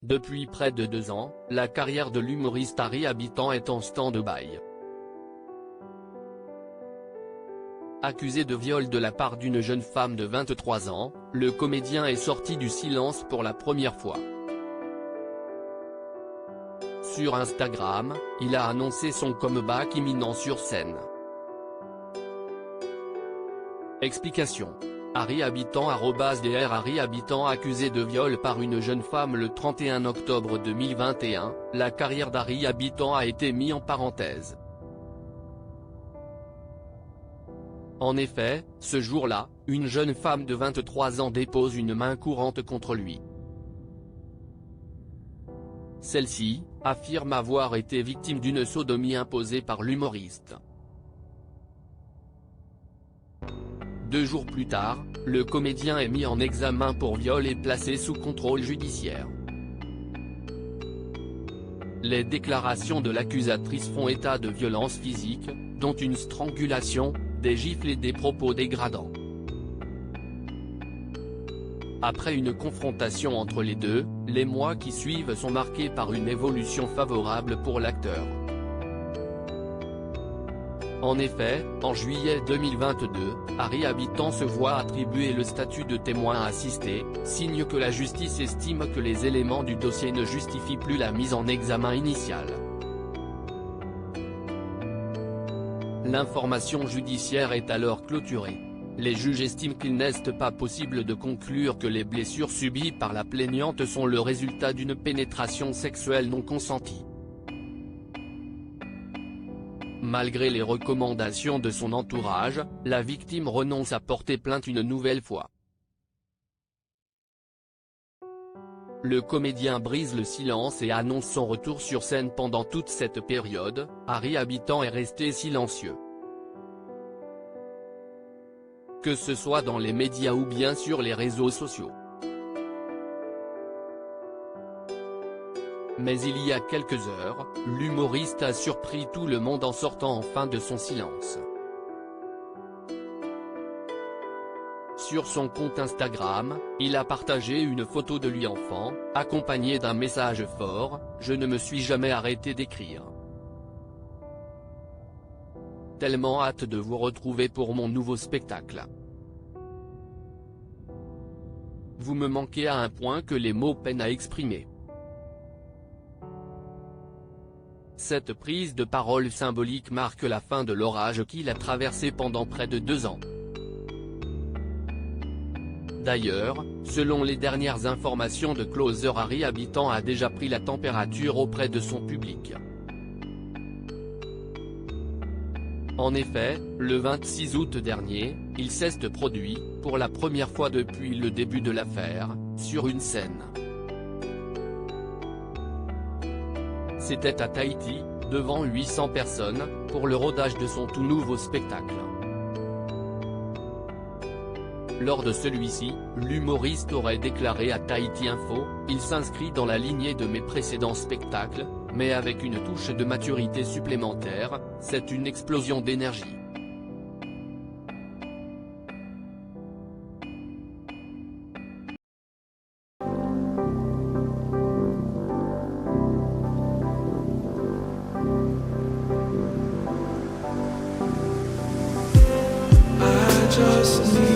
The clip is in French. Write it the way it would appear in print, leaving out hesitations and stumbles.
Depuis près de 2 ans, la carrière de l'humoriste Harry Habitant est en stand-by. Accusé de viol de la part d'une jeune femme de 23 ans, le comédien est sorti du silence pour la première fois. Sur Instagram, il a annoncé son comeback imminent sur scène. Explication. Harry Habitant @Dr Harry Habitant accusé de viol par une jeune femme le 31 octobre 2021, la carrière d'Harry Habitant a été mise en parenthèse. En effet, ce jour-là, une jeune femme de 23 ans dépose une main courante contre lui. Celle-ci affirme avoir été victime d'une sodomie imposée par l'humoriste. 2 jours plus tard, le comédien est mis en examen pour viol et placé sous contrôle judiciaire. Les déclarations de l'accusatrice font état de violences physiques, dont une strangulation, des gifles et des propos dégradants. Après une confrontation entre les deux, les mois qui suivent sont marqués par une évolution favorable pour l'acteur. En effet, en juillet 2022, Harry Habitant se voit attribuer le statut de témoin assisté, signe que la justice estime que les éléments du dossier ne justifient plus la mise en examen initiale. L'information judiciaire est alors clôturée. Les juges estiment qu'il n'est pas possible de conclure que les blessures subies par la plaignante sont le résultat d'une pénétration sexuelle non consentie. Malgré les recommandations de son entourage, la victime renonce à porter plainte une nouvelle fois. Le comédien brise le silence et annonce son retour sur scène pendant toute cette période. Harry Habitant est resté silencieux. Que ce soit dans les médias ou bien sur les réseaux sociaux. Mais il y a quelques heures, l'humoriste a surpris tout le monde en sortant enfin de son silence. Sur son compte Instagram, il a partagé une photo de lui enfant, accompagnée d'un message fort: « Je ne me suis jamais arrêté d'écrire. Tellement hâte de vous retrouver pour mon nouveau spectacle. Vous me manquez à un point que les mots peinent à exprimer. » Cette prise de parole symbolique marque la fin de l'orage qu'il a traversé pendant près de 2 ans. D'ailleurs, selon les dernières informations de Closer, Harry Habitant a déjà pris la température auprès de son public. En effet, le 26 août dernier, il s'est produit, pour la première fois depuis le début de l'affaire, sur une scène. C'était à Tahiti, devant 800 personnes, pour le rodage de son tout nouveau spectacle. Lors de celui-ci, l'humoriste aurait déclaré à Tahiti Info: « Il s'inscrit dans la lignée de mes précédents spectacles, mais avec une touche de maturité supplémentaire, c'est une explosion d'énergie. » Just need